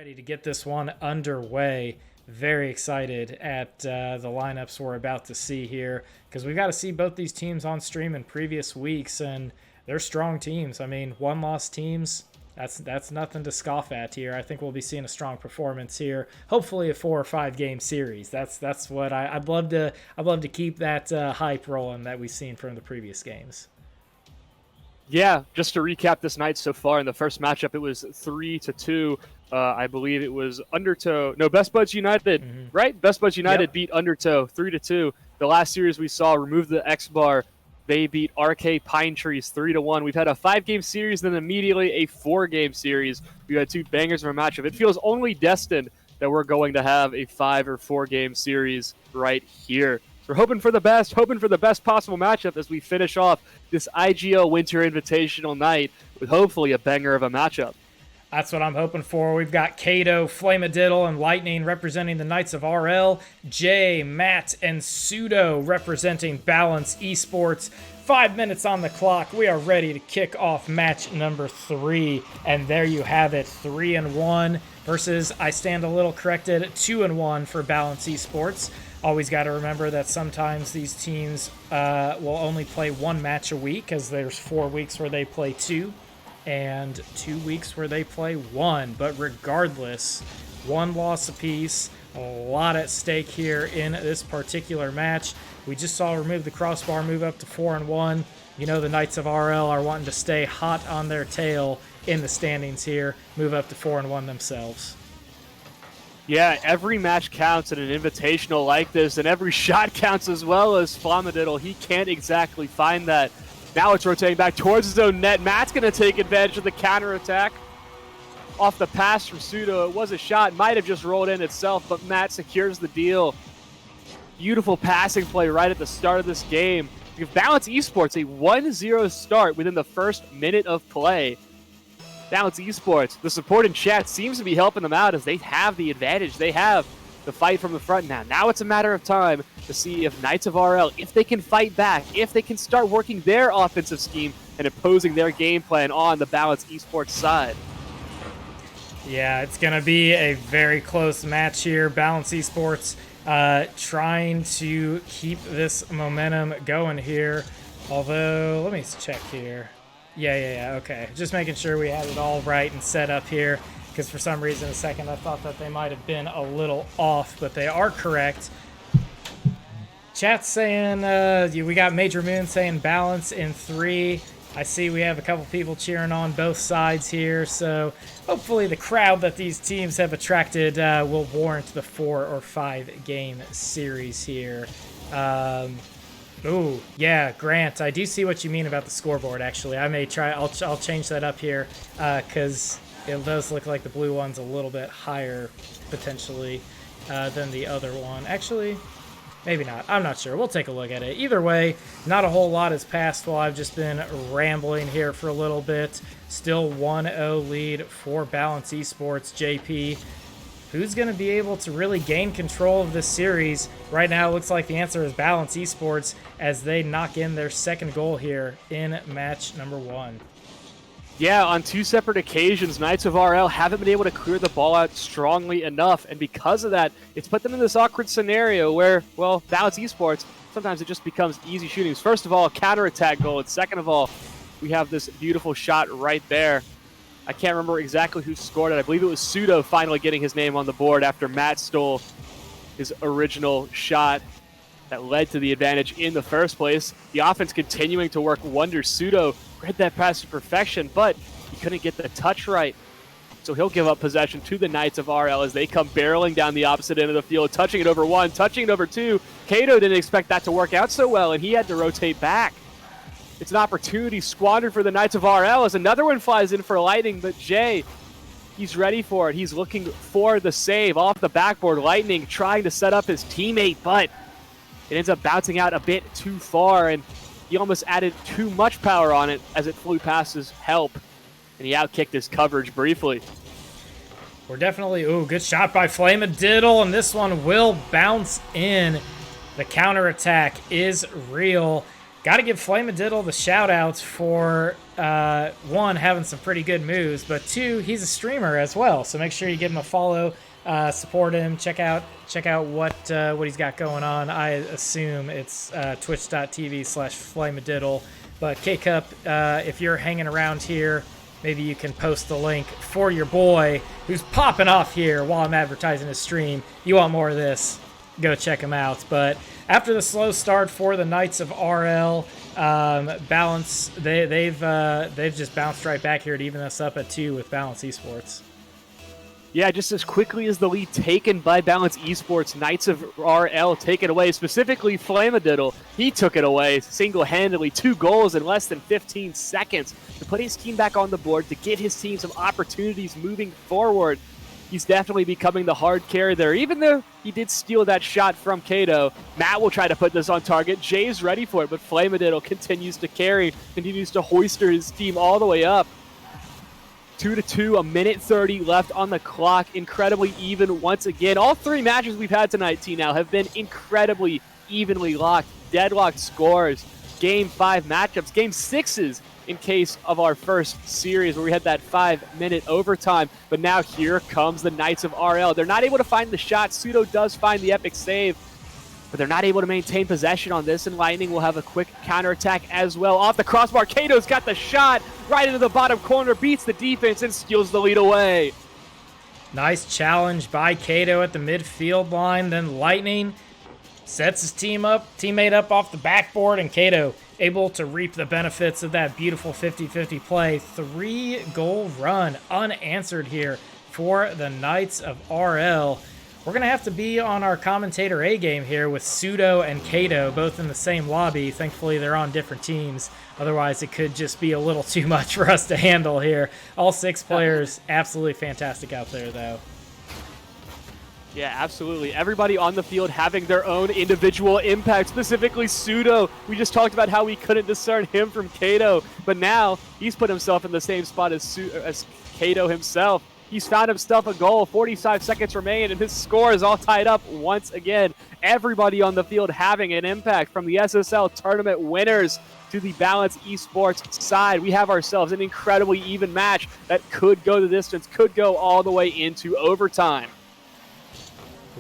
Ready to get this one underway. Very excited at the lineups we're about to see here because we've got to see both these teams on stream in previous weeks, and they're strong teams. I mean, one-loss teams, that's nothing to scoff at here. I think we'll be seeing a strong performance here. Hopefully, a 4 or 5 game series. That's what I'd love to keep that hype rolling that we've seen from the previous games. Yeah, just to recap this night so far, in the first matchup, it was 3-2. I believe it was Undertow. No, Best Buds United, right? Best Buds United beat Undertow 3-2. The last series we saw, remove the X bar. They beat RK Pine Trees 3-1. We've had a 5-game series, then immediately a 4-game series. We had 2 bangers of a matchup. It feels only destined that we're going to have a 5 or 4-game series right here. We're hoping for the best possible matchup as we finish off this IGL Winter Invitational night with hopefully a banger of a matchup. That's what I'm hoping for. We've got Kato, Flamadiddle, and Lightning representing the Knights of RL. Jay, Matt, and Pseudo representing Balance Esports. 5 minutes on the clock. We are ready to kick off match number 3. And there you have it, 3-1 versus, I stand a little corrected, 2-1 for Balance Esports. Always got to remember that sometimes these teams will only play 1 match a week, as there's 4 weeks where they play 2 and 2 weeks where they play 1. But regardless, 1 loss apiece, a lot at stake here in this particular match. We just saw Remove the Crossbar move up to 4-1. You know the Knights of RL are wanting to stay hot on their tail in the standings here, move up to 4-1 themselves. Yeah, every match counts in an invitational like this, and every shot counts as well as Flamadiddle. He can't exactly find that. Now it's rotating back towards his own net. Matt's going to take advantage of the counterattack. Off the pass from Pseudo, it was a shot. Might have just rolled in itself, but Matt secures the deal. Beautiful passing play right at the start of this game. Give Balance Esports a 1-0 start within the first minute of play. Balance Esports, the support in chat seems to be helping them out as they have the advantage. They have the fight from the front now. Now it's a matter of time to see if Knights of RL, if they can fight back, if they can start working their offensive scheme and imposing their game plan on the Balance Esports side. Yeah, it's going to be a very close match here. Balance Esports trying to keep this momentum going here. Although, let me check here. Yeah, okay. Just making sure we had it all right and set up here, because for some reason a second I thought that they might have been a little off, but they are correct. Chat's saying, we got Major Moon saying Balance in 3. I see we have a couple people cheering on both sides here, so hopefully the crowd that these teams have attracted will warrant the 4 or 5 game series here. Oh, yeah, Grant, I do see what you mean about the scoreboard, actually. I may try, I'll change that up here, because it does look like the blue one's a little bit higher, potentially, than the other one. Actually, maybe not. I'm not sure. We'll take a look at it. Either way, not a whole lot has passed while I've just been rambling here for a little bit. Still 1-0 lead for Balance Esports. JP, who's going to be able to really gain control of this series? Right now, it looks like the answer is Balance Esports as they knock in their second goal here in match number 1. Yeah, on 2 separate occasions, Knights of RL haven't been able to clear the ball out strongly enough, and because of that, it's put them in this awkward scenario where, well, Balance Esports, sometimes it just becomes easy shootings. First of all, a counterattack goal, and second of all, we have this beautiful shot right there. I can't remember exactly who scored it. I believe it was Pseudo finally getting his name on the board after Matt stole his original shot that led to the advantage in the first place. The offense continuing to work wonders. Pseudo read that pass to perfection, but he couldn't get the touch right. So he'll give up possession to the Knights of RL as they come barreling down the opposite end of the field, touching it over 1, touching it over 2. Kato didn't expect that to work out so well, and he had to rotate back. It's an opportunity squandered for the Knights of RL as another one flies in for Lightning, but Jay, he's ready for it. He's looking for the save off the backboard. Lightning trying to set up his teammate, but it ends up bouncing out a bit too far, and he almost added too much power on it as it flew past his help, and he outkicked his coverage briefly. We're definitely, good shot by Flamadiddle, and this one will bounce in. The counterattack is real. got to give Flamadiddle the shout-outs for, one, having some pretty good moves, but two, he's a streamer as well, so make sure you give him a follow, support him, check out what he's got going on. I assume it's twitch.tv/Flamadiddle, but K-Cup, if you're hanging around here, maybe you can post the link for your boy who's popping off here while I'm advertising his stream. You want more of this, go check him out. But after the slow start for the Knights of RL, Balance, they've just bounced right back here to even us up at 2 with Balance Esports. Yeah, just as quickly as the lead taken by Balance Esports, Knights of RL take it away, specifically Flamadiddle. He took it away single-handedly, 2 goals in less than 15 seconds to put his team back on the board, to give his team some opportunities moving forward. He's definitely becoming the hard carry there, even though he did steal that shot from Kato. Matt will try to put this on target. Jay's ready for it, but Flamadiddle continues to carry, continues to hoister his team all the way up. 2-2, a minute 30 left on the clock. Incredibly even once again. All 3 matches we've had tonight, T-Now, have been incredibly evenly locked. Deadlocked scores. Game 5 matchups. Game 6s in case of our first series where we had that 5-minute overtime. But now here comes the Knights of RL. They're not able to find the shot. Pseudo does find the epic save, but they're not able to maintain possession on this, and Lightning will have a quick counterattack as well. Off the crossbar, Kato's got the shot right into the bottom corner, beats the defense, and steals the lead away. Nice challenge by Kato at the midfield line. Then Lightning sets his teammate up off the backboard, and Kato able to reap the benefits of that beautiful 50-50 play. 3-goal run unanswered here for the Knights of RL. We're going to have to be on our commentator A game here with Pseudo and Kato, both in the same lobby. Thankfully, they're on different teams. Otherwise, it could just be a little too much for us to handle here. All 6 players, absolutely fantastic out there, though. Yeah, absolutely. Everybody on the field having their own individual impact, specifically Pseudo. We just talked about how we couldn't discern him from Kato, but now he's put himself in the same spot as Kato himself. He's found himself a goal, 45 seconds remain, and his score is all tied up once again. Everybody on the field having an impact, from the SSL tournament winners to the Balance Esports side. We have ourselves an incredibly even match that could go the distance, could go all the way into overtime.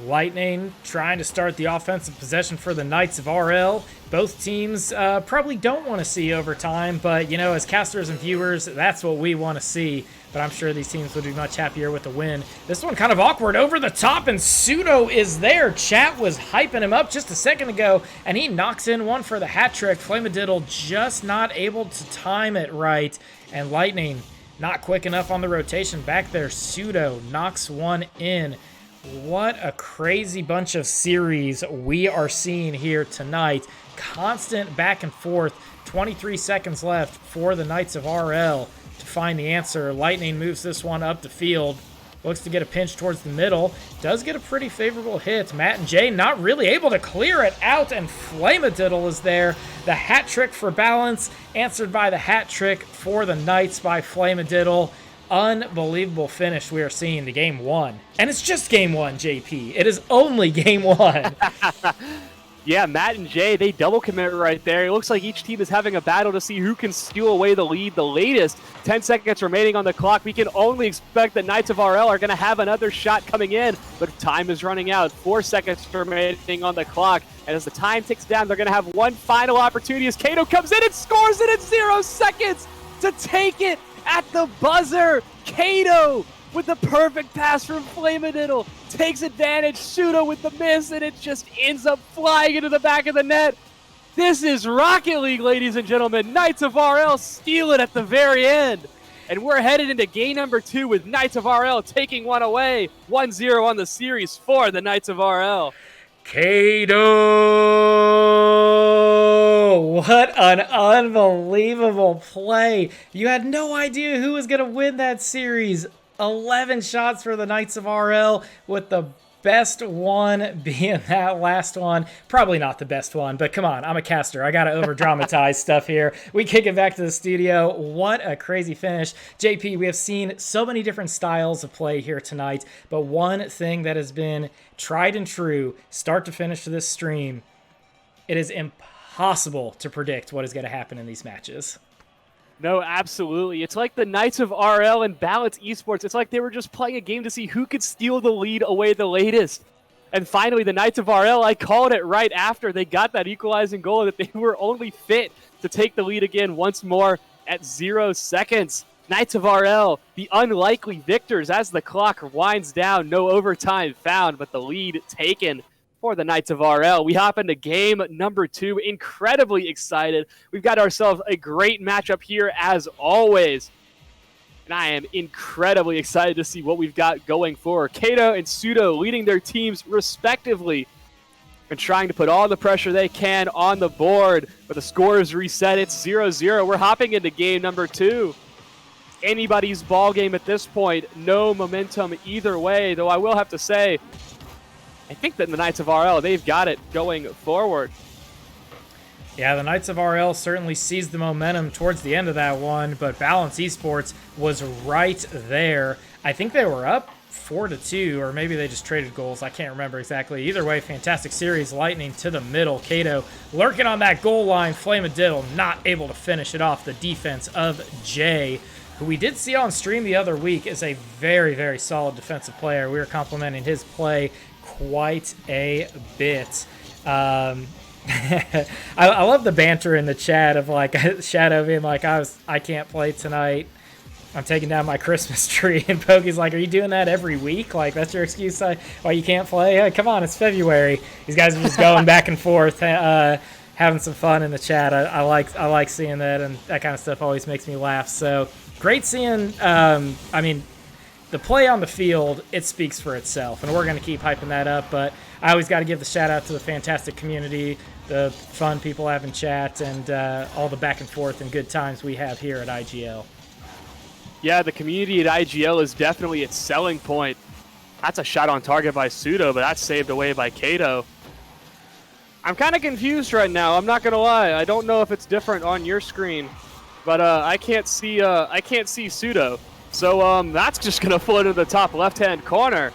Lightning trying to start the offensive possession for the Knights of RL. Both teams probably don't want to see overtime, but, you know, as casters and viewers, that's what we want to see. But I'm sure these teams would be much happier with a win. This one kind of awkward, over the top, and Pseudo is there. Chat was hyping him up just a second ago, and he knocks in one for the hat trick. Flamadiddle just not able to time it right, and Lightning not quick enough on the rotation back there. Pseudo knocks one in. What a crazy bunch of series we are seeing here tonight. Constant back and forth. 23 seconds left for the Knights of RL to find the answer. Lightning moves this one up the field. Looks to get a pinch towards the middle. Does get a pretty favorable hit. Matt and Jay not really able to clear it out, and Flamadiddle is there. The hat trick for Balance, answered by the hat trick for the Knights by Flamadiddle. Unbelievable finish we are seeing to game 1. And it's just game 1, JP. It is only game 1. Yeah, Matt and Jay, they double commit right there. It looks like each team is having a battle to see who can steal away the lead the latest. 10 seconds remaining on the clock. We can only expect that Knights of RL are going to have another shot coming in, but time is running out. 4 seconds remaining on the clock. And as the time ticks down, they're going to have one final opportunity as Kato comes in and scores it in 0 seconds to take it at the buzzer. Kato with the perfect pass from Flamadiddle takes advantage. Pseudo with the miss, and it just ends up flying into the back of the net. This is Rocket League, ladies and gentlemen. Knights of RL steal it at the very end. And we're headed into game number 2 with Knights of RL taking one away. 1-0 on the series for the Knights of RL. Kato! What an unbelievable play. You had no idea who was going to win that series. 11 shots for the Knights of RL, with the best one being that last one. Probably not the best one, but come on, I'm a caster. I got to over-dramatize stuff here. We kick it back to the studio. What a crazy finish. JP, we have seen so many different styles of play here tonight, but one thing that has been tried and true, start to finish for this stream, it is impossible impossible to predict what is going to happen in these matches. No, absolutely. It's like the Knights of RL and Balance Esports. It's like they were just playing a game to see who could steal the lead away the latest. And finally, the Knights of RL, I called it right after they got that equalizing goal that they were only fit to take the lead again once more at 0 seconds. Knights of RL, the unlikely victors as the clock winds down. No overtime found, but the lead taken for the Knights of RL. We hop into game number 2. Incredibly excited. We've got ourselves a great matchup here as always. And I am incredibly excited to see what we've got going forward. Kato and Pseudo leading their teams respectively and trying to put all the pressure they can on the board. But the score is reset. It's 0-0. We're hopping into game number 2. Anybody's ball game at this point. No momentum either way, though I will have to say, I think that the Knights of RL, they've got it going forward. Yeah, the Knights of RL certainly seized the momentum towards the end of that one, but Balance Esports was right there. I think they were up 4-2, or maybe they just traded goals. I can't remember exactly. Either way, fantastic series. Lightning to the middle. Kato lurking on that goal line. Flamadiddle not able to finish it off. The defense of Jay, who we did see on stream the other week, is a very, very solid defensive player. We were complimenting his play quite a bit. I love the banter in the chat of like Shadow being like, I can't play tonight. I'm taking down my Christmas tree, and Pokey's like, are you doing that every week? Like, that's your excuse why you can't play? Hey, come on, it's February. These guys are just going back and forth, having some fun in the chat. I like seeing that, and that kind of stuff always makes me laugh. So great seeing. I mean, the play on the field, it speaks for itself, and we're going to keep hyping that up. But I always got to give the shout out to the fantastic community, the fun people have in chat, and all the back and forth and good times we have here at IGL. Yeah, the community at IGL is definitely its selling point. That's a shot on target by Pseudo, but that's saved away by Kato. I'm kind of confused right now. I'm not going to lie. I don't know if it's different on your screen, but I can't see Pseudo. So that's just going to float to the top left-hand corner.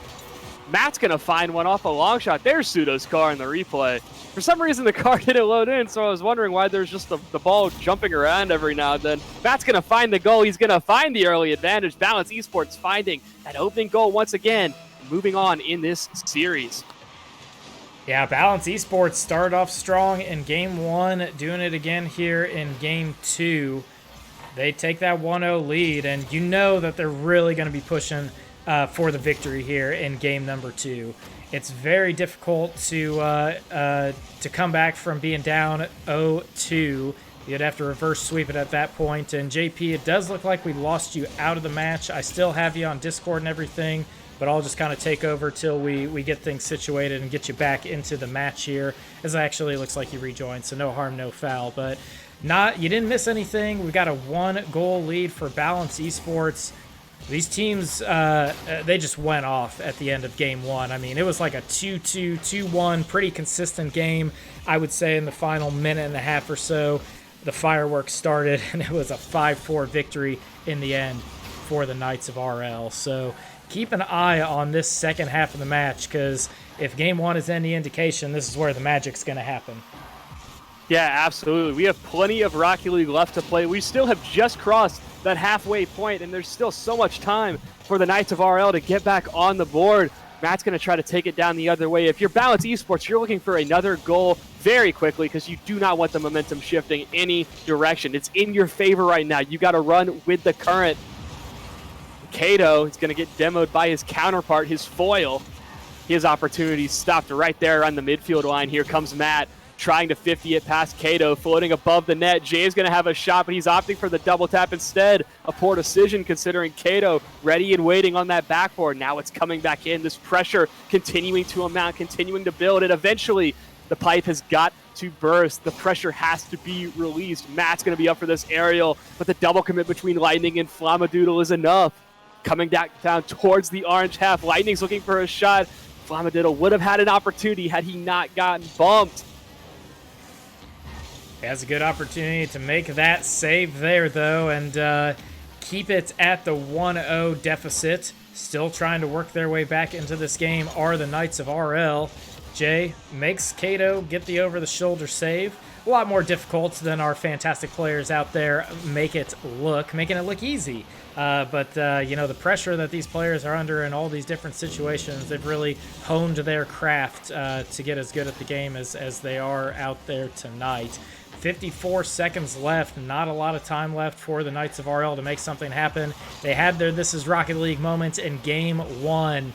Matt's going to find one off a long shot. There's Pseudo's car in the replay. For some reason, the car didn't load in, so I was wondering why there's just the ball jumping around every now and then. Matt's going to find the goal. He's going to find the early advantage. Balance Esports finding that opening goal once again, moving on in this series. Yeah, Balance Esports started off strong in Game 1, doing it again here in Game 2. They take that 1-0 lead, and you know that they're really going to be pushing for the victory here in game number 2. It's very difficult to come back from being down 0-2. You'd have to reverse sweep it at that point. And JP, it does look like we lost you out of the match. I still have you on Discord and everything, but I'll just kind of take over till we get things situated and get you back into the match here, as it actually looks like you rejoined, so no harm, no foul. But you didn't miss anything. We got a 1-goal lead for Balance Esports. These teams, they just went off at the end of Game 1. I mean, it was like a 2-2, 2-1, pretty consistent game. I would say in the final minute and a half or so, the fireworks started, and it was a 5-4 victory in the end for the Knights of RL. So keep an eye on this second half of the match, because if Game 1 is any indication, this is where the magic's going to happen. Yeah, absolutely. We have plenty of Rocket League left to play. We still have just crossed that halfway point, and there's still so much time for the Knights of RL to get back on the board. Matt's going to try to take it down the other way. If you're Balance Esports, you're looking for another goal very quickly, because you do not want the momentum shifting any direction. It's in your favor right now. You got to run with the current. Kato is going to get demoed by his counterpart, his foil. His opportunity stopped right there on the midfield line. Here comes Matt, trying to 50 it past Kato, floating above the net. Jay's going to have a shot, but he's opting for the double tap instead. A poor decision considering Kato ready and waiting on that backboard. Now it's coming back in. This pressure continuing to amount, continuing to build, and eventually the pipe has got to burst. The pressure has to be released. Matt's going to be up for this aerial, but the double commit between Lightning and Flamadoodle is enough. Coming back down towards the orange half. Lightning's looking for a shot. Flamadoodle would have had an opportunity had he not gotten bumped. He has a good opportunity to make that save there, though, and keep it at the 1-0 deficit. Still trying to work their way back into this game are the Knights of RL. Jay makes Kato get the over-the-shoulder save. A lot more difficult than our fantastic players out there making it look easy. But the pressure that these players are under in all these different situations, they've really honed their craft to get as good at the game as they are out there tonight. 54 seconds left, not a lot of time left for the Knights of RL to make something happen. They had their This Is Rocket League moment in Game 1.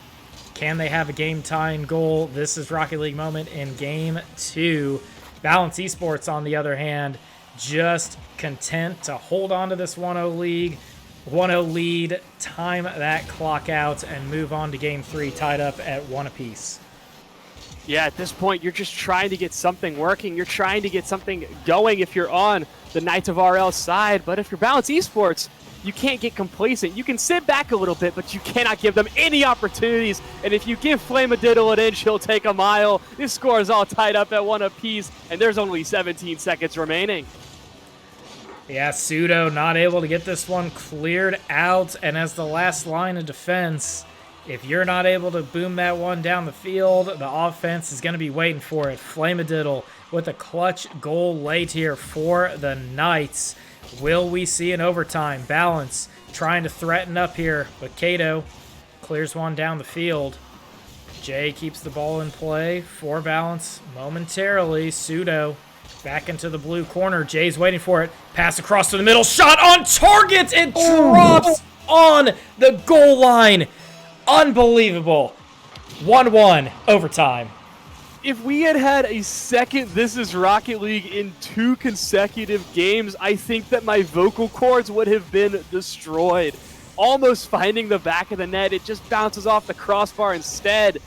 Can they have a game-tying goal? This is Rocket League moment in Game 2. Balance Esports, on the other hand, just content to hold on to this 1-0 lead, time that clock out, and move on to Game 3, tied up at 1 apiece. Yeah, at this point, you're just trying to get something working. You're trying to get something going if you're on the Knights of RL side. But if you're Balance Esports, you can't get complacent. You can sit back a little bit, but you cannot give them any opportunities. And if you give Flamadiddle an inch, he'll take a mile. This score is all tied up at 1 apiece, and there's only 17 seconds remaining. Yeah, Pseudo not able to get this one cleared out. And as the last line of defense, if you're not able to boom that one down the field, the offense is going to be waiting for it. Flamadiddle with a clutch goal late here for the Knights. Will we see an overtime? Balance trying to threaten up here, but Kato clears one down the field. Jay keeps the ball in play for Balance momentarily. Pseudo back into the blue corner. Jay's waiting for it. Pass across to the middle. Shot on target. It drops on the goal line. Unbelievable. 1-1 overtime. If we had had a second This Is Rocket League in 2 consecutive games, I think that my vocal cords would have been destroyed. Almost finding the back of the net, it just bounces off the crossbar instead.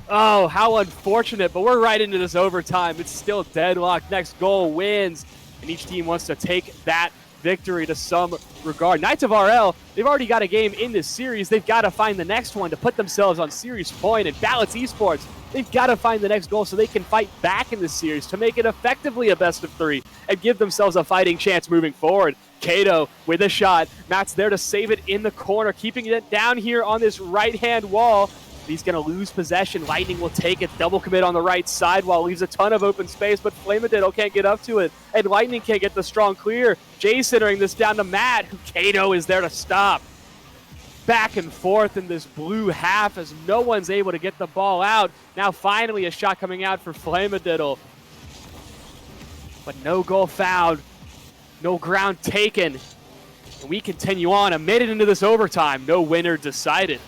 Oh, how unfortunate, but we're right into this overtime. It's still deadlocked. Next goal wins, and each team wants to take that victory to some regard. Knights of RL, they've already got a game in this series. They've got to find the next one to put themselves on series point. And Balance Esports, they've got to find the next goal so they can fight back in this series to make it effectively a best of 3 and give themselves a fighting chance moving forward. Kato with a shot. Matt's there to save it in the corner, keeping it down here on this right-hand wall. He's going to lose possession. Lightning will take it. Double commit on the right side while leaves a ton of open space, but Flamadiddle can't get up to it, and Lightning can't get the strong clear. Jay centering this down to Matt, who Kato is there to stop. Back and forth in this blue half as no one's able to get the ball out. Now finally a shot coming out for Flamadiddle. But no goal found. No ground taken. And we continue on. A minute into this overtime. No winner decided.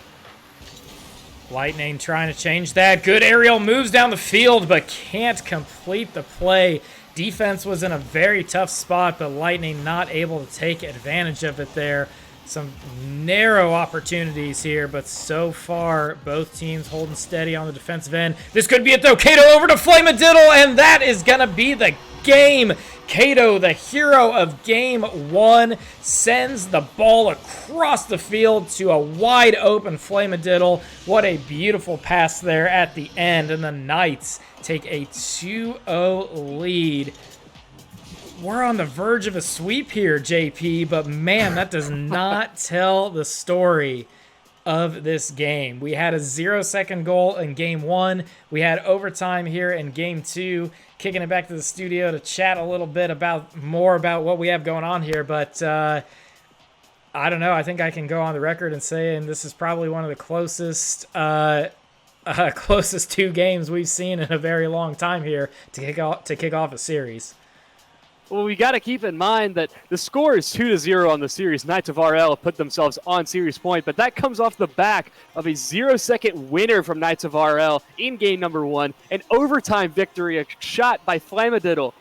Lightning trying to change that. Good aerial moves down the field, but can't complete the play. Defense was in a very tough spot, but Lightning not able to take advantage of it there. Some narrow opportunities here, but so far, both teams holding steady on the defensive end. This could be it, though. Kato over to Flamadiddle, and that is going to be the game. Kato, the hero of Game 1, sends the ball across the field to a wide-open Flamadiddle. What a beautiful pass there at the end, and the Knights take a 2-0 lead. We're on the verge of a sweep here, JP, but man, that does not tell the story of this game. We had a 0-second goal in Game 1. We had overtime here in Game 2. Kicking it back to the studio to chat a little bit more about what we have going on here, but I don't know. I think I can go on the record and say, and this is probably one of the closest 2 games we've seen in a very long time here to kick off a series. Well, we got to keep in mind that the score is 2-0 on the series. Knights of RL put themselves on series point, but that comes off the back of a 0-second winner from Knights of RL in game number 1, an overtime victory, a shot by Flamadiddle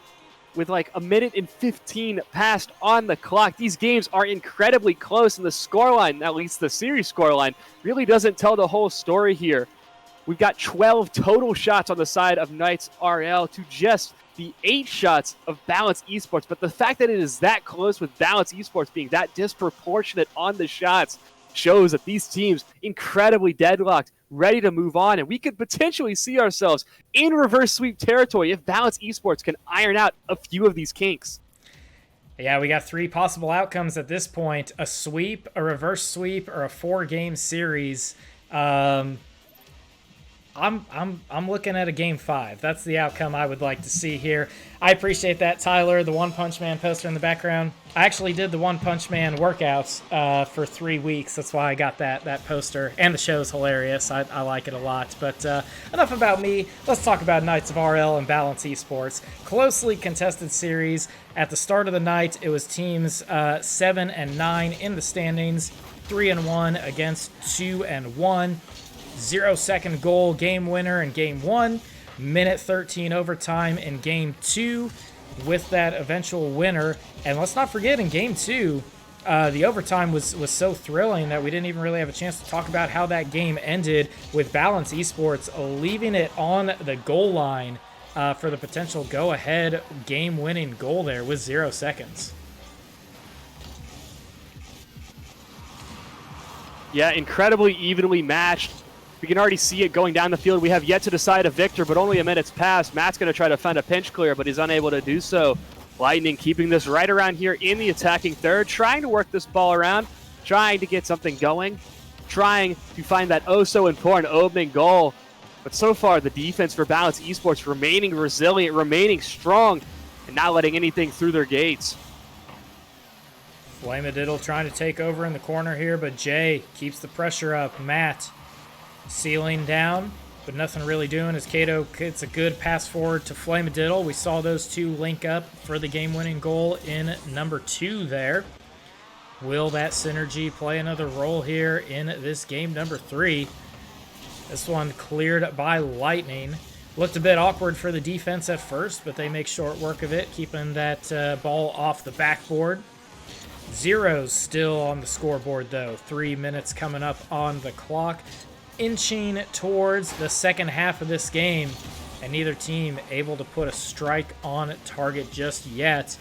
with like a minute and 15 passed on the clock. These games are incredibly close, and the scoreline, at least the series scoreline, really doesn't tell the whole story here. We've got 12 total shots on the side of Knights RL to just the 8 shots of Balance Esports, but the fact that it is that close with Balance Esports being that disproportionate on the shots shows that these teams incredibly deadlocked, ready to move on, and we could potentially see ourselves in reverse sweep territory if Balance Esports can iron out a few of these kinks. Yeah, we got 3 possible outcomes at this point: a sweep, a reverse sweep, or a 4-game series. I'm looking at a game 5. That's the outcome I would like to see here. I appreciate that, Tyler. The One Punch Man poster in the background. I actually did the One Punch Man workouts for 3 weeks. That's why I got that poster. And the show's hilarious. I like it a lot. But enough about me. Let's talk about Knights of RL and Balance Esports. Closely contested series. At the start of the night, it was teams 7 and 9 in the standings. 3 and 1 against 2 and 1. 0-second goal game winner in game 1, minute 13 overtime in game 2 with that eventual winner. And let's not forget, in game 2, the overtime was so thrilling that we didn't even really have a chance to talk about how that game ended, with Balance Esports leaving it on the goal line for the potential go-ahead game-winning goal there with 0 seconds. Yeah, incredibly evenly matched. We can already see it going down the field. We have yet to decide a victor, but only a minute's passed. Matt's going to try to find a pinch clear, but he's unable to do so. Lightning keeping this right around here in the attacking third, trying to work this ball around, trying to get something going, trying to find that oh-so-important opening goal. But so far, the defense for Balance Esports remaining resilient, remaining strong, and not letting anything through their gates. Flamadiddle trying to take over in the corner here, but Jay keeps the pressure up. Matt sealing down, but nothing really doing as Kato gets a good pass forward to Flamadiddle. We saw those two link up for the game-winning goal in number 2 there. Will that synergy play another role here in this game number 3? This one cleared by Lightning. Looked a bit awkward for the defense at first, but they make short work of it, keeping that ball off the backboard. 0's still on the scoreboard, though. 3 minutes coming up on the clock. Inching towards the second half of this game, and neither team able to put a strike on target just yet.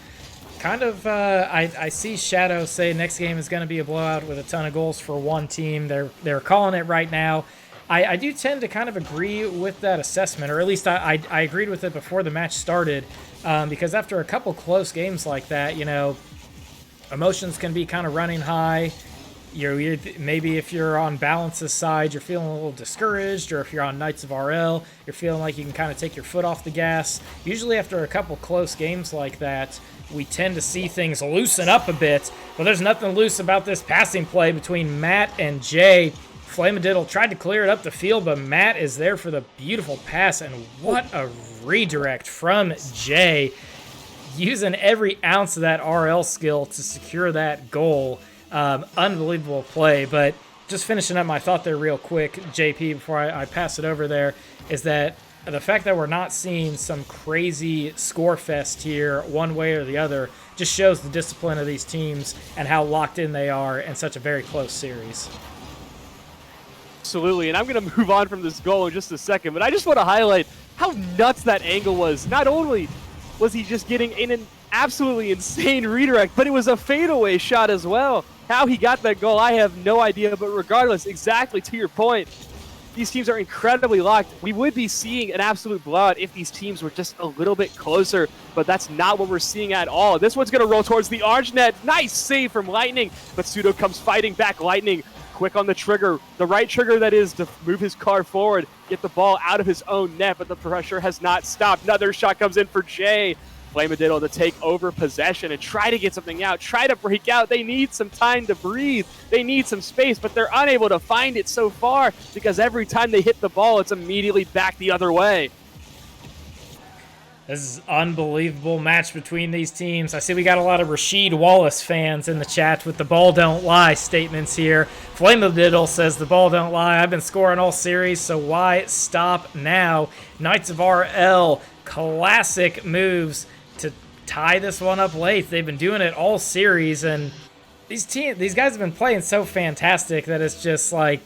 Kind of, I see Shadow say next game is going to be a blowout with a ton of goals for one team. They're calling it right now. I do tend to kind of agree with that assessment, or at least I agreed with it before the match started, because after a couple close games like that, you know, emotions can be kind of running high. You're maybe if you're on Balance's side, you're feeling a little discouraged, or if you're on Knights of RL, you're feeling like you can kind of take your foot off the gas. Usually after a couple close games like that, we tend to see things loosen up a bit, but there's nothing loose about this passing play between Matt and Jay. Flamadiddle tried to clear it up the field, but Matt is there for the beautiful pass, and what a redirect from Jay, using every ounce of that RL skill to secure that goal. Unbelievable play. But just finishing up my thought there real quick, JP, before I pass it over there, is that the fact that we're not seeing some crazy score fest here one way or the other just shows the discipline of these teams and how locked in they are in such a very close series. Absolutely, and I'm going to move on from this goal in just a second, but I just want to highlight how nuts that angle was. Not only was he just getting in an absolutely insane redirect, but it was a fadeaway shot as well. How he got that goal, I have no idea, but regardless, exactly to your point, these teams are incredibly locked. We would be seeing an absolute blowout if these teams were just a little bit closer, but that's not what we're seeing at all. This one's going to roll towards the orange net. Nice save from Lightning, but Pseudo comes fighting back. Lightning quick on the trigger, the right trigger that is, to move his car forward, get the ball out of his own net, but the pressure has not stopped. Another shot comes in for Jay. Flamadiddle to take over possession and try to get something out, try to break out. They need some time to breathe. They need some space, but they're unable to find it so far because every time they hit the ball, it's immediately back the other way. This is an unbelievable match between these teams. I see we got a lot of Rasheed Wallace fans in the chat with the ball don't lie statements here. Flamadiddle says the ball don't lie. I've been scoring all series, so why stop now? Knights of RL, classic moves to tie this one up late. They've been doing it all series, and these guys have been playing so fantastic that it's just like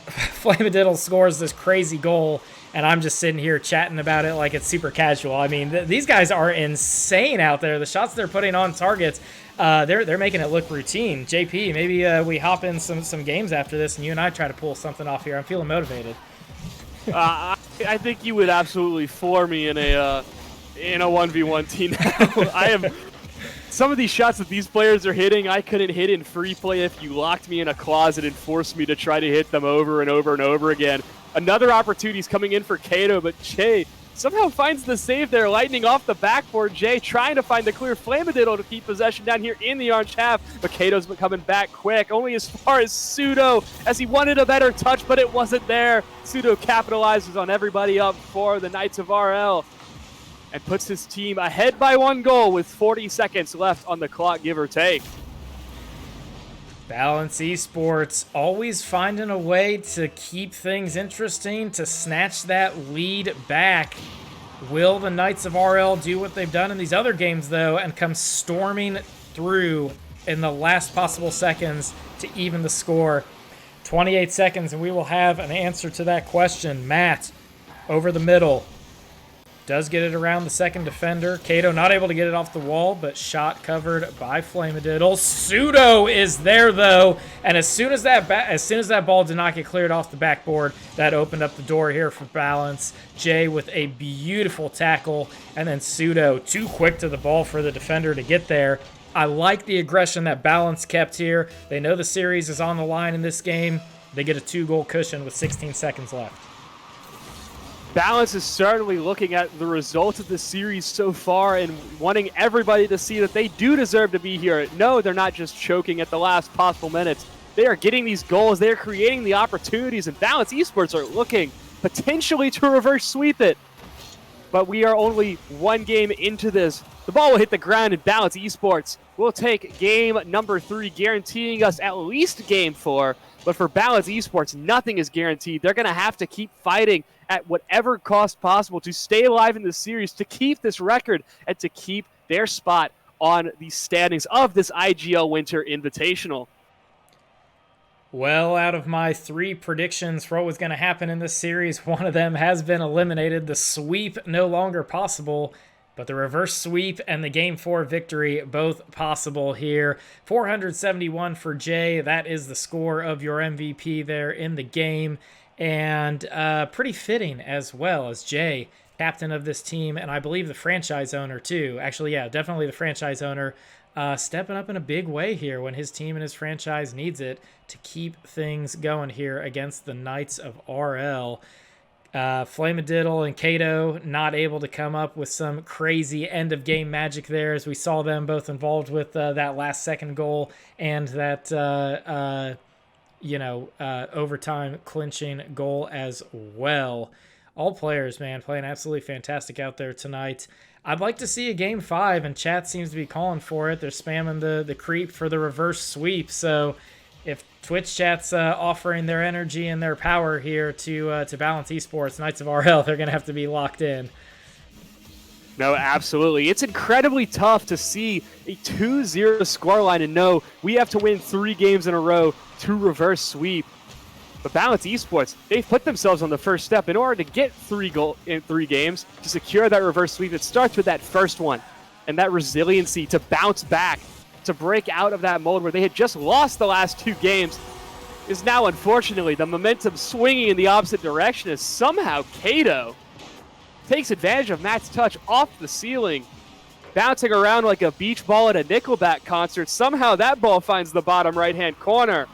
Flamadiddle scores this crazy goal, and I'm just sitting here chatting about it like it's super casual. I mean, these guys are insane out there. The shots they're putting on targets, they're making it look routine. JP, maybe we hop in some games after this, and you and I try to pull something off here. I'm feeling motivated. I think you would absolutely floor me in a 1v1 team now. I am. Some of these shots that these players are hitting, I couldn't hit in free play if you locked me in a closet and forced me to try to hit them over and over and over again. Another opportunity is coming in for Kato, but Jay somehow finds the save there. Lightning off the backboard. Jay trying to find the clear Flamadiddle to keep possession down here in the orange half, but Kato's been coming back quick, only as far as Pseudo, as he wanted a better touch, but it wasn't there. Pseudo capitalizes on everybody up for the Knights of RL and puts his team ahead by 1 goal with 40 seconds left on the clock, give or take. Balance Esports always finding a way to keep things interesting, to snatch that lead back. Will the Knights of RL do what they've done in these other games, though, and come storming through in the last possible seconds to even the score? 28 seconds, and we will have an answer to that question. Matt, over the middle. Does get it around the second defender. Kato not able to get it off the wall, but shot covered by Flamadiddle. Pseudo is there, though, and as soon as that ball did not get cleared off the backboard, that opened up the door here for Balance. Jay with a beautiful tackle, and then Pseudo too quick to the ball for the defender to get there. I like the aggression that Balance kept here. They know the series is on the line in this game. They get a 2-goal cushion with 16 seconds left. Balance is certainly looking at the results of the series so far and wanting everybody to see that they do deserve to be here. No, they're not just choking at the last possible minutes. They are getting these goals. They are creating the opportunities, and Balance Esports are looking potentially to reverse sweep it. But we are only 1 game into this. The ball will hit the ground, and Balance Esports will take game number 3, guaranteeing us at least game 4. But for Balance Esports, nothing is guaranteed. They're going to have to keep fighting at whatever cost possible to stay alive in this series, to keep this record, and to keep their spot on the standings of this IGL Winter Invitational. Well, out of my 3 predictions for what was going to happen in this series, one of them has been eliminated. The sweep no longer possible, but the reverse sweep and the Game 4 victory both possible here. 471 for Jay. That is the score of your MVP there in the game. And pretty fitting as well, as Jay, captain of this team, and I believe the franchise owner too. Actually, yeah, definitely the franchise owner, stepping up in a big way here when his team and his franchise needs it to keep things going here against the Knights of RL. Flamadiddle and Kato not able to come up with some crazy end-of-game magic there, as we saw them both involved with that last-second goal and that overtime clinching goal as well. All players, man, playing absolutely fantastic out there tonight. I'd like to see a Game 5, and chat seems to be calling for it. They're spamming the creep for the reverse sweep, so if Twitch chat's offering their energy and their power here to Balance Esports, Knights of RL, they're going to have to be locked in. No, absolutely. It's incredibly tough to see a 2-0 scoreline and know we have to win 3 games in a row to reverse sweep. But Balance Esports, they've put themselves on the first step in order to get 3 goals in 3 games to secure that reverse sweep. It starts with that first one and that resiliency to bounce back, to break out of that mode where they had just lost the last 2 games. Is now, unfortunately, the momentum swinging in the opposite direction as somehow Kato takes advantage of Matt's touch off the ceiling, bouncing around like a beach ball at a Nickelback concert. Somehow that ball finds the bottom right-hand corner.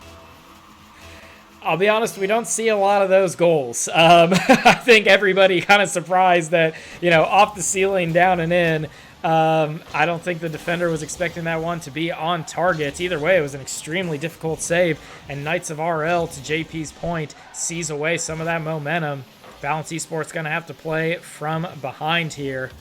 I'll be honest, we don't see a lot of those goals. I think everybody kind of surprised that, off the ceiling, down and in. I don't think the defender was expecting that one to be on target. Either way, it was an extremely difficult save, and Knights of RL, to JP's point, sees away some of that momentum. Balance Esports going to have to play from behind here.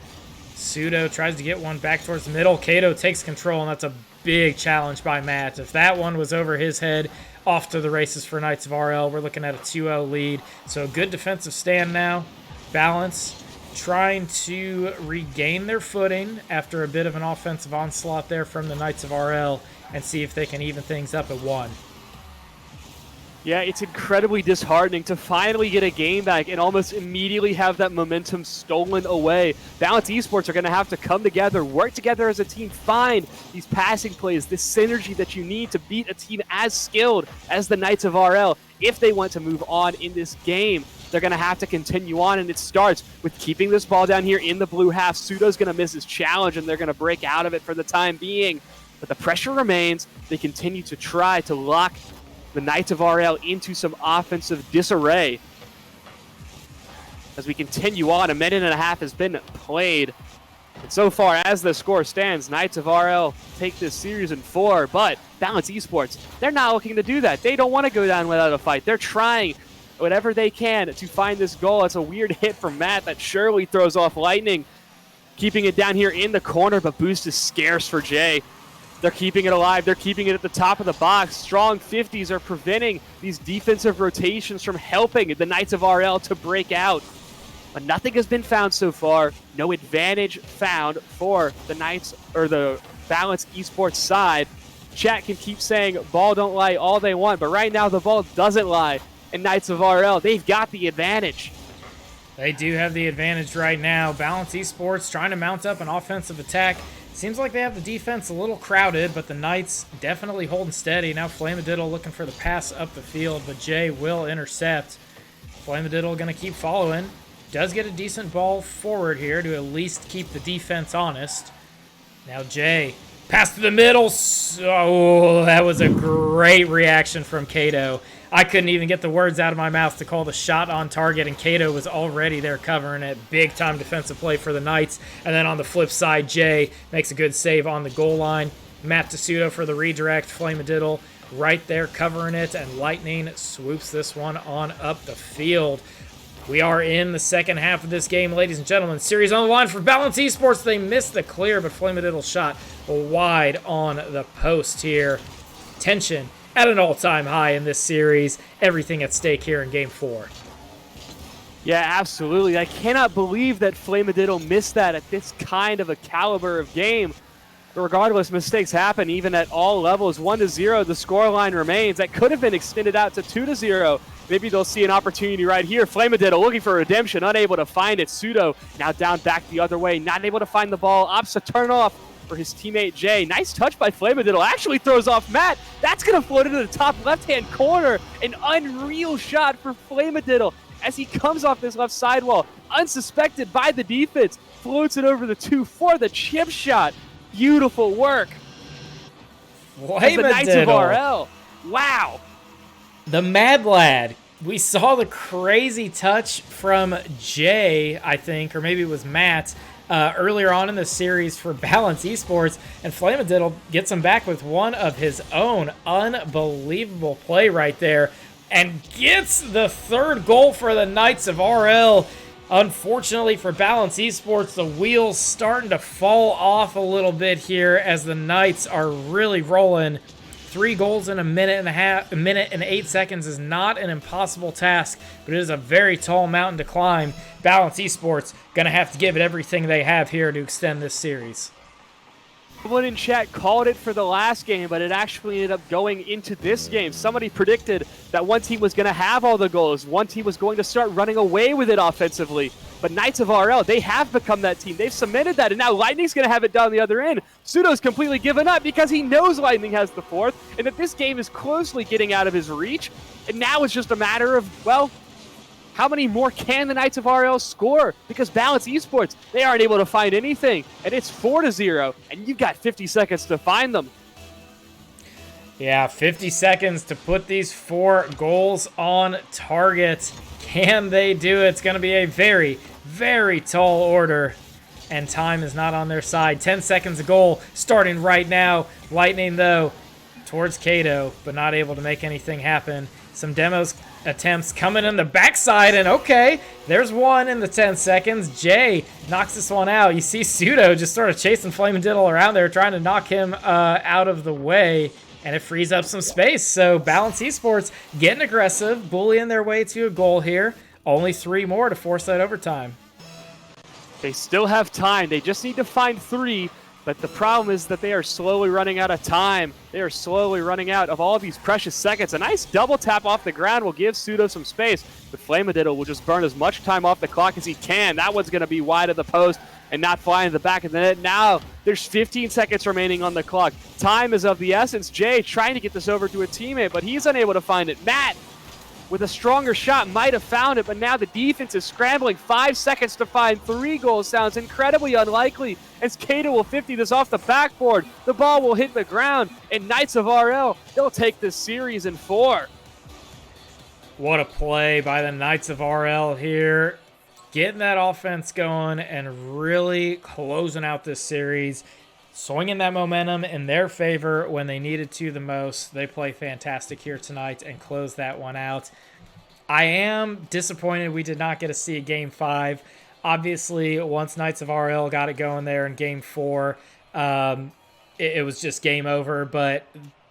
Pseudo tries to get one back towards the middle. Kato takes control, and that's a big challenge by Matt. If that one was over his head, off to the races for Knights of RL. We're looking at a 2-0 lead. So a good defensive stand now. Balance trying to regain their footing after a bit of an offensive onslaught there from the Knights of RL and see if they can even things up at 1. Yeah, it's incredibly disheartening to finally get a game back and almost immediately have that momentum stolen away. Balance Esports are going to have to come together, work together as a team, find these passing plays, this synergy that you need to beat a team as skilled as the Knights of RL. If they want to move on in this game, they're going to have to continue on, and it starts with keeping this ball down here in the blue half. Pseudo's going to miss his challenge, and they're going to break out of it for the time being. But the pressure remains. They continue to try to lock the Knights of RL into some offensive disarray. as we continue on. A minute and a half has been played. And so far, as the score stands, Knights of RL take this series in 4, but Balance Esports, they're not looking to do that. They don't want to go down without a fight. They're trying whatever they can to find this goal. It's a weird hit from Matt that surely throws off Lightning, keeping it down here in the corner, but boost is scarce for Jay. They're keeping it alive. They're keeping it at the top of the box. Strong 50s are preventing these defensive rotations from helping the Knights of RL to break out. But nothing has been found so far. No advantage found for the Knights or the Balance Esports side. Chat can keep saying ball don't lie all they want, but right now the ball doesn't lie. And Knights of RL, they've got the advantage. They do have the advantage right now. Balance Esports trying to mount up an offensive attack. Seems like they have the defense a little crowded, but the Knights definitely holding steady. Now Flamadiddle looking for the pass up the field, but Jay will intercept. Flamadiddle going to keep following. Does get a decent ball forward here to at least keep the defense honest. Now Jay, pass to the middle. Oh, that was a great reaction from Kato. I couldn't even get the words out of my mouth to call the shot on target, and Kato was already there covering it. Big-time defensive play for the Knights. And then on the flip side, Jay makes a good save on the goal line. Matt Tessuto for the redirect. Flamadiddle right there covering it, and Lightning swoops this one on up the field. We are in the second half of this game, ladies and gentlemen. Series on the line for Balance Esports. They missed the clear, but Flamadiddle shot wide on the post here. Tension at an all-time high in this series. Everything at stake here in Game 4. Yeah, absolutely. I cannot believe that Flamadiddle missed that at this kind of a caliber of game. But regardless, mistakes happen even at all levels. 1-0, the scoreline remains. That could have been extended out to 2-0. Maybe they'll see an opportunity right here. Flamadiddle looking for redemption, unable to find it. Pseudo now down back the other way, not able to find the ball. Opts to turn off for his teammate Jay. Nice touch by Flamadiddle. Actually throws off Matt. That's going to float into the top left-hand corner. An unreal shot for Flamadiddle as he comes off this left sidewall. Unsuspected by the defense. Floats it over the 2 for the chip shot. Beautiful work. As the Knights of RL. Wow. The Mad Lad. We saw the crazy touch from Jay, I think, or maybe it was Matt, earlier on in the series for Balance Esports, and Flamadiddle gets him back with one of his own. Unbelievable play right there, and gets the third goal for the Knights of RL. Unfortunately for Balance Esports, the wheels starting to fall off a little bit here as the Knights are really rolling. 3 goals in a minute and 8 seconds is not an impossible task, but it is a very tall mountain to climb. Balance Esports going to have to give it everything they have here to extend this series. Someone in chat called it for the last game, but it actually ended up going into this game. Somebody predicted that one team was going to have all the goals. One team was going to start running away with it offensively. But Knights of RL, they have become that team. They've cemented that, and now Lightning's going to have it down the other end. Pseudo's completely given up because he knows Lightning has the fourth, and that this game is closely getting out of his reach. And now it's just a matter of, well, how many more can the Knights of RL score? Because Balance Esports, they aren't able to find anything. And it's 4-0, and you've got 50 seconds to find them. Yeah, 50 seconds to put these 4 goals on target. Can they do it? It's going to be a very, very tall order. And time is not on their side. 10 seconds a goal starting right now. Lightning, though, towards Kato, but not able to make anything happen. Some demos attempts coming in the backside, and okay, there's one in the 10 seconds. Jay knocks this one out. You see Pseudo just sort of chasing Flamadiddle around there, trying to knock him out of the way, and it frees up some space. So Balance Esports getting aggressive, bullying their way to a goal here. Only 3 more to force that overtime. They still have time. They just need to find 3. But the problem is that they are slowly running out of time. They are slowly running out of all these precious seconds. A nice double tap off the ground will give Pseudo some space, but Flamadiddle will just burn as much time off the clock as he can. That one's going to be wide of the post and not fly in the back of the net. Now there's 15 seconds remaining on the clock. Time is of the essence. Jay trying to get this over to a teammate, but he's unable to find it. Matt, with a stronger shot, might have found it, but now the defense is scrambling. 5 seconds to find 3 goals sounds incredibly unlikely, as Kato will 50 this off the backboard. The ball will hit the ground, and Knights of RL, they'll take this series in 4. What a play by the Knights of RL here. getting that offense going and really closing out this series, swinging that momentum in their favor when they needed to the most. They play fantastic here tonight and close that one out. I am disappointed we did not get to see a Game 5. Obviously, once Knights of RL got it going there in Game 4, it was just game over. But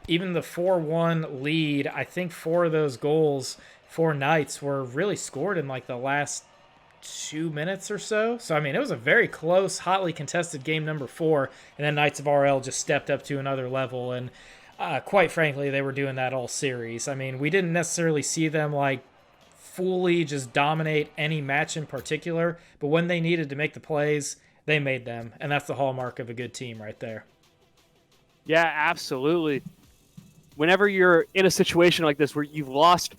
even the 4-1 lead, I think 4 of those goals for Knights were really scored in like the last 2 minutes or so. So, I mean, it was a very close, hotly contested game number 4. And then Knights of RL just stepped up to another level. And quite frankly, they were doing that all series. I mean, we didn't necessarily see them like fully just dominate any match in particular, but when they needed to make the plays, they made them, and that's the hallmark of a good team right there. Yeah, absolutely. Whenever you're in a situation like this where you've lost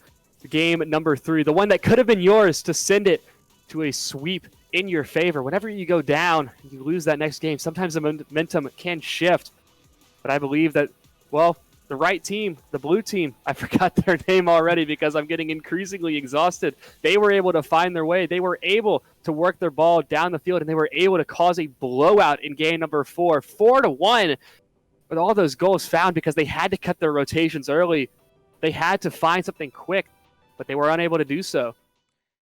game number 3, the one that could have been yours to send it to a sweep in your favor, whenever you go down, you lose that next game, sometimes the momentum can shift. But I believe that, well, the right team, the blue team, I forgot their name already because I'm getting increasingly exhausted. They were able to find their way. They were able to work their ball down the field, and they were able to cause a blowout in game number 4, 4-1, with all those goals found because they had to cut their rotations early. They had to find something quick, but they were unable to do so.